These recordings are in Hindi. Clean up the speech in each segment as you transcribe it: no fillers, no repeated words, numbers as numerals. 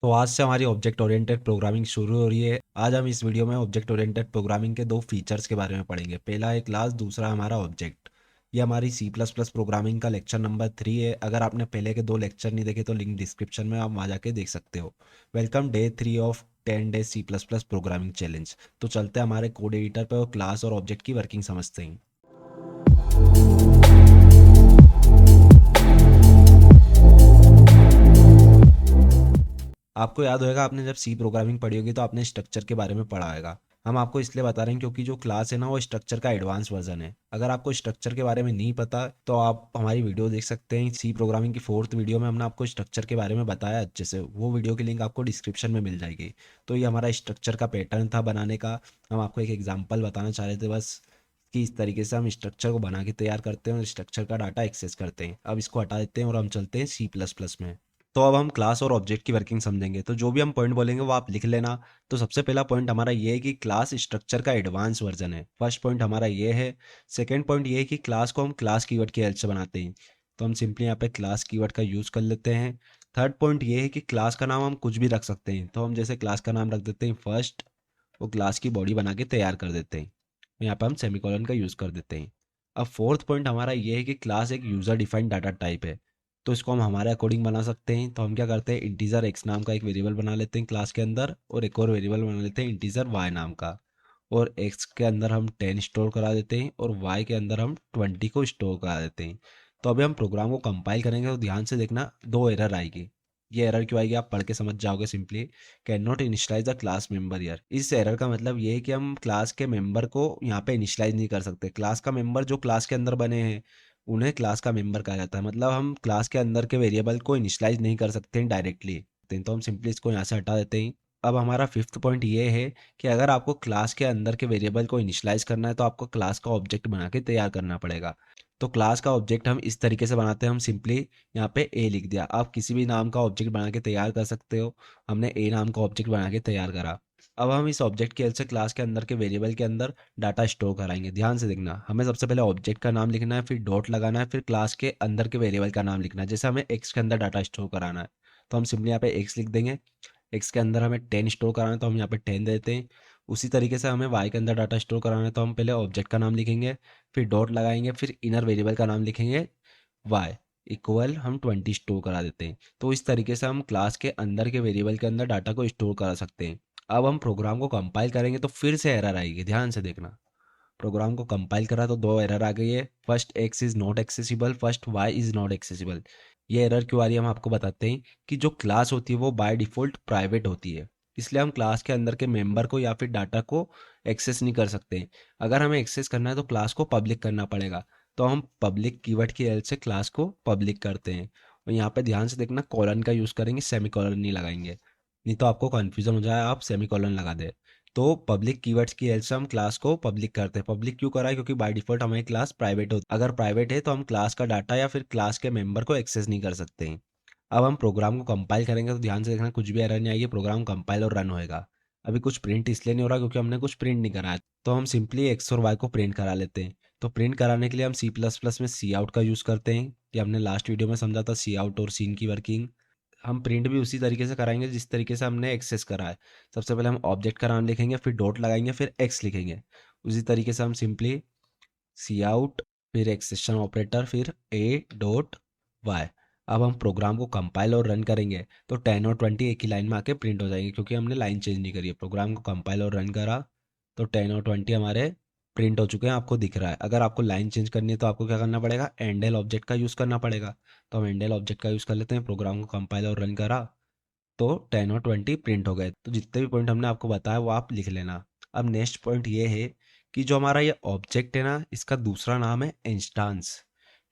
तो आज से हमारी ऑब्जेक्ट ओरिएंटेड प्रोग्रामिंग शुरू हो रही है। आज हम इस वीडियो में ऑब्जेक्ट ओरिएंटेड प्रोग्रामिंग के दो फीचर्स के बारे में पढ़ेंगे। पहला है क्लास, दूसरा हमारा ऑब्जेक्ट। ये हमारी सी प्लस प्लस प्रोग्रामिंग का लेक्चर नंबर 3 है। अगर आपने पहले के दो लेक्चर नहीं देखे तो लिंक डिस्क्रिप्शन में आप वहाँ जाके देख सकते हो। Welcome day 3 of 10 days C plus plus programming challenge. तो चलते हैं हमारे कोड एडिटर पे और क्लास और ऑब्जेक्ट की वर्किंग समझते हैं। आपको याद होगा, आपने जब सी प्रोग्रामिंग पढ़ी होगी तो आपने स्ट्रक्चर के बारे में पढ़ा होगा। हम आपको इसलिए बता रहे हैं क्योंकि जो क्लास है ना, वो स्ट्रक्चर का एडवांस वर्जन है। अगर आपको स्ट्रक्चर के बारे में नहीं पता तो आप हमारी वीडियो देख सकते हैं। सी प्रोग्रामिंग की 4th वीडियो में हमने आपको स्ट्रक्चर के बारे में बताया अच्छे से। वो वीडियो की लिंक आपको डिस्क्रिप्शन में मिल जाएगी। तो ये हमारा स्ट्रक्चर का पैटर्न था बनाने का। हम आपको एक एग्जाम्पल बताना चाह रहे थे बस, कि इस तरीके से हम स्ट्रक्चर को बना के तैयार करते हैं और स्ट्रक्चर का डाटा एक्सेस करते हैं। अब इसको हटा देते हैं और हम चलते हैं सी प्लस प्लस में। तो अब हम क्लास और ऑब्जेक्ट की वर्किंग समझेंगे। तो जो भी हम पॉइंट बोलेंगे वो आप लिख लेना। तो सबसे पहला पॉइंट हमारा ये है कि क्लास स्ट्रक्चर का एडवांस वर्जन है। फर्स्ट पॉइंट हमारा ये है। सेकंड पॉइंट ये है कि क्लास को हम क्लास कीवर्ड की हेल्प से बनाते हैं। तो हम सिंपली यहाँ पे क्लास कीवर्ड का यूज़ कर लेते हैं। थर्ड पॉइंट ये है कि क्लास का नाम हम कुछ भी रख सकते हैं। तो हम जैसे क्लास का नाम रख देते हैं फर्स्ट, वो क्लास की बॉडी बना के तैयार कर देते हैं। यहाँ पे हम सेमीकोलन का यूज़ कर देते हैं। अब फोर्थ पॉइंट हमारा ये है कि क्लास एक यूज़र डिफाइंड डाटा टाइप है। तो इसको हम हमारे अकॉर्डिंग बना सकते हैं। तो हम क्या करते हैं, इंटीजर एक्स नाम का एक वेरिएबल बना लेते हैं क्लास के अंदर, और एक और वेरिएबल बना लेते हैं इंटीजर वाई नाम का। और एक्स के अंदर हम 10 स्टोर करा देते हैं और वाई के अंदर हम 20 को स्टोर करा देते हैं। तो अभी हम प्रोग्राम को कंपाइल करेंगे तो ध्यान से देखना, दो एरर आएगी। ये एरर क्यों आएगी आप पढ़ के समझ जाओगे। Simply, can not initialize the class member year. इस एरर का मतलब ये है कि हम क्लास के मेंबर को यहाँ पे इनिशियलाइज नहीं कर सकते। क्लास का मेंबर जो क्लास के अंदर बने हैं उन्हें क्लास का मेंबर कहा जाता है। मतलब हम क्लास के अंदर के वेरिएबल को इनिशियलाइज नहीं कर सकते हैं डायरेक्टली। तो हम सिंपली इसको यहाँ से हटा देते हैं। अब हमारा फिफ्थ पॉइंट ये है कि अगर आपको क्लास के अंदर के वेरिएबल को इनिशियलाइज करना है तो आपको क्लास का ऑब्जेक्ट बना के तैयार करना पड़ेगा। तो क्लास का ऑब्जेक्ट हम इस तरीके से बनाते हैं। हम सिंपली यहाँ पे ए लिख दिया। आप किसी भी नाम का ऑब्जेक्ट बना के तैयार कर सकते हो। हमने ए नाम का ऑब्जेक्ट बना के तैयार करा। अब हम इस ऑब्जेक्ट की हेल्प से क्लास के अंदर के वेरिएबल के अंदर डाटा स्टोर कराएंगे। ध्यान से देखना, हमें सबसे पहले ऑब्जेक्ट का नाम लिखना है, फिर डॉट लगाना है, फिर क्लास के अंदर के वेरिएबल का नाम लिखना है। जैसे हमें एक्स के अंदर डाटा स्टोर कराना है तो हम सिंपली यहाँ पे एक्स लिख देंगे। एक्स के अंदर हमें 10 स्टोर कराना है तो हम यहाँ पे 10 दे देते हैं। उसी तरीके से हमें वाई के अंदर डाटा स्टोर कराना है तो हम पहले ऑब्जेक्ट का नाम लिखेंगे, फिर डॉट लगाएंगे, फिर इनर वेरिएबल का नाम लिखेंगे वाई इक्वल हम 20 स्टोर करा देते हैं। तो इस तरीके से हम क्लास के अंदर के वेरिएबल के अंदर डाटा को स्टोर करा सकते हैं। अब हम प्रोग्राम को कंपाइल करेंगे तो फिर से एरर आएगी। ध्यान से देखना, प्रोग्राम को कंपाइल करा तो दो एरर आ गई है। First X is not accessible, first Y is not accessible. ये एरर क्यों आ रही है हम आपको बताते हैं। कि जो क्लास होती है वो बाय डिफॉल्ट प्राइवेट होती है, इसलिए हम क्लास के अंदर के मेंबर को या फिर डाटा को एक्सेस नहीं कर सकते। अगर हमें एक्सेस करना है तो क्लास को पब्लिक करना पड़ेगा। तो हम पब्लिक कीवर्ड की हेल्प से क्लास को पब्लिक करते हैं। और यहाँ पे ध्यान से देखना, कॉलन का यूज़ करेंगे, सेमी कॉलन नहीं लगाएंगे। नहीं तो आपको कन्फ्यूजन हो जाए, आप सेमी कॉलन लगा दे। तो पब्लिक कीवर्ड्स की हेल्प से हम क्लास को पब्लिक करते हैं। पब्लिक क्यों करा है, क्योंकि बाय डिफॉल्ट हमारी क्लास प्राइवेट होती है। अगर प्राइवेट है तो हम क्लास का डाटा या फिर क्लास के मेंबर को एक्सेस नहीं कर सकते हैं। अब हम प्रोग्राम को कंपाइल करेंगे तो ध्यान से देखना, कुछ भी एरर नहीं आएगी। प्रोग्राम कंपाइल और रन होएगा। अभी कुछ प्रिंट इसलिए नहीं हो रहा क्योंकि हमने कुछ प्रिंट नहीं करा है। तो हम सिंपली एक्स और वाई को प्रिंट करा लेते हैं। तो प्रिंट कराने के लिए हम सी प्लस प्लस में सी आउट का यूज़ करते हैं। ये हमने लास्ट वीडियो में समझा था, सी आउट और सीन की वर्किंग। हम प्रिंट भी उसी तरीके से कराएंगे जिस तरीके से हमने एक्सेस करा है। सबसे पहले हम ऑब्जेक्ट का नाम लिखेंगे, फिर डॉट लगाएंगे, फिर एक्स लिखेंगे। उसी तरीके से हम सिंपली सी आउट, फिर एक्सेशन ऑपरेटर, फिर ए डॉट वाई। अब हम प्रोग्राम को कंपाइल और रन करेंगे तो 10 और 20 एक ही लाइन में आके प्रिंट हो जाएंगे, क्योंकि हमने लाइन चेंज नहीं करी है। प्रोग्राम को कंपाइल और रन करा तो 10 और 20 हमारे प्रिंट हो चुके हैं, आपको दिख रहा है। अगर आपको लाइन चेंज करनी है तो आपको क्या करना पड़ेगा, एंडल ऑब्जेक्ट का यूज़ करना पड़ेगा। तो हम एंडल ऑब्जेक्ट का यूज़ कर लेते हैं। प्रोग्राम को कंपाइल और रन करा तो 10 और 20 प्रिंट हो गए। तो जितने भी पॉइंट हमने आपको बताया वो आप लिख लेना। अब नेक्स्ट पॉइंट ये है कि जो हमारा ये ऑब्जेक्ट है ना, इसका दूसरा नाम है इंस्टांस।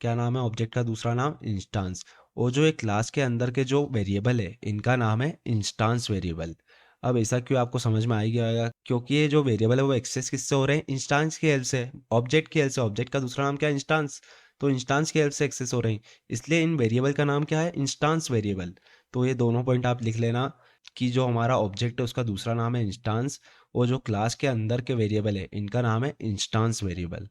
क्या नाम है ऑब्जेक्ट का दूसरा नाम, इंस्टांस। और जो एक क्लास के अंदर के जो वेरिएबल है इनका नाम है इंस्टांस वेरिएबल। अब ऐसा क्यों, आपको समझ में आ ही गया होगा, क्योंकि ये जो वेरिएबल है वो एक्सेस किससे हो रहे हैं, इंस्टांस की हेल्प से, ऑब्जेक्ट की हेल्प से। ऑब्जेक्ट का दूसरा नाम क्या है, इंस्टांस। तो इंस्टांस की हेल्प से एक्सेस हो रहे हैं, इसलिए इन वेरिएबल का नाम क्या है, इंस्टांस वेरिएबल। तो ये दोनों पॉइंट आप लिख लेना कि जो हमारा ऑब्जेक्ट है उसका दूसरा नाम है इंस्टांस, और जो क्लास के अंदर के वेरिएबल है इनका नाम है इंस्टांस वेरिएबल।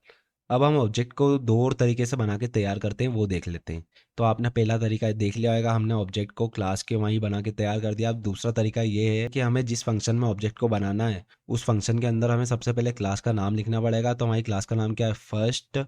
अब हम ऑब्जेक्ट को दो और तरीके से बना के तैयार करते हैं, वो देख लेते हैं। तो आपने पहला तरीका देख लिया होगा, हमने ऑब्जेक्ट को क्लास के वहीं बना के तैयार कर दिया। अब दूसरा तरीका ये है कि हमें जिस फंक्शन में ऑब्जेक्ट को बनाना है उस फंक्शन के अंदर हमें सबसे पहले क्लास का नाम लिखना पड़ेगा। तो हमारी क्लास का नाम क्या है, फर्स्ट।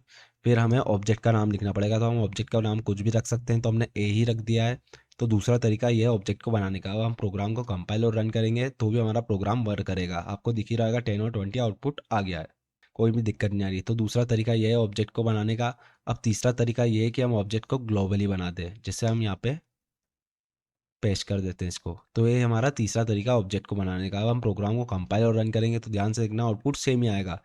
फिर हमें ऑब्जेक्ट का नाम लिखना पड़ेगा, तो हम ऑब्जेक्ट का नाम कुछ भी रख सकते हैं, तो हमने ए ही रख दिया है। तो दूसरा तरीका ये है ऑब्जेक्ट को बनाने का। अब हम प्रोग्राम को कंपाइल और रन करेंगे तो भी हमारा प्रोग्राम वर्क करेगा। आपको दिख ही रहेगा 10 और 20 आउटपुट आ गया है, कोई भी दिक्कत नहीं आ रही। तो दूसरा तरीका ये है ऑब्जेक्ट को बनाने का। अब तीसरा तरीका ये है कि हम ऑब्जेक्ट को ग्लोबली बना दें, जिससे हम यहाँ पे पेस्ट कर देते हैं इसको। तो ये हमारा तीसरा तरीका ऑब्जेक्ट को बनाने का। अब हम प्रोग्राम को कंपाइल और रन करेंगे तो ध्यान से देखना आउटपुट सेम ही आएगा।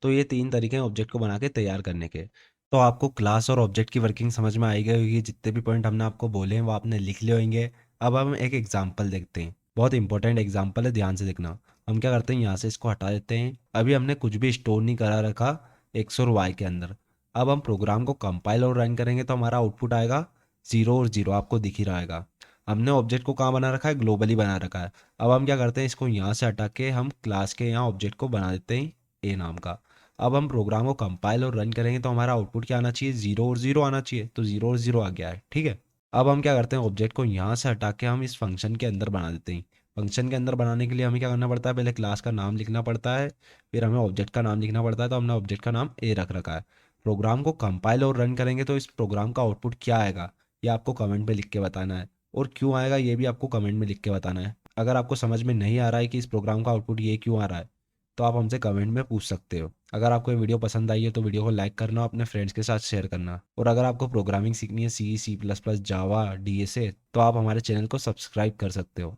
तो ये तीन तरीके हैं ऑब्जेक्ट को बना के तैयार करने के। तो आपको क्लास और ऑब्जेक्ट की वर्किंग समझ में आई गई होगी, जितने भी पॉइंट हमने आपको बोले हैं वो आपने लिख लिए होंगे। अब हम एक एग्जाम्पल देखते हैं, बहुत इंपॉर्टेंट एग्जाम्पल है, ध्यान से देखना। हम क्या करते हैं, यहाँ से इसको हटा देते हैं। अभी हमने कुछ भी स्टोर नहीं करा रखा एक्स और वाई के अंदर। अब हम प्रोग्राम को कंपाइल और रन करेंगे तो हमारा आउटपुट आएगा 0 और 0, आपको दिख ही रहेगा। हमने ऑब्जेक्ट को कहाँ बना रखा है, ग्लोबली बना रखा है। अब हम क्या करते हैं, इसको यहाँ से हटा के हम क्लास के यहाँ ऑब्जेक्ट को बना देते हैं ए नाम का। अब हम प्रोग्राम को कंपाइल और रन करेंगे तो हमारा आउटपुट क्या आना चाहिए, 0 और 0 आना चाहिए। तो 0 और 0 आ गया है, ठीक है। अब हम क्या करते हैं, ऑब्जेक्ट को यहाँ से हटा के हम इस फंक्शन के अंदर बना देते हैं। फंक्शन के अंदर बनाने के लिए हमें क्या करना पड़ता है, पहले क्लास का नाम लिखना पड़ता है, फिर हमें ऑब्जेक्ट का नाम लिखना पड़ता है। तो हमने ऑब्जेक्ट का नाम ए रख रखा है। प्रोग्राम को कंपाइल और रन करेंगे तो इस प्रोग्राम का आउटपुट क्या आएगा, ये आपको कमेंट में लिख के बताना है। और क्यों आएगा ये भी आपको कमेंट में लिख के बताना है। अगर आपको समझ में नहीं आ रहा है कि इस प्रोग्राम का आउटपुट ये क्यों आ रहा है, तो आप हमसे कमेंट में पूछ सकते हो। अगर आपको ये वीडियो पसंद आई है तो वीडियो को लाइक करना, अपने फ्रेंड्स के साथ शेयर करना। और अगर आपको प्रोग्रामिंग सीखनी है, C, C plus plus, Java, D S A, तो आप हमारे चैनल को सब्सक्राइब कर सकते हो।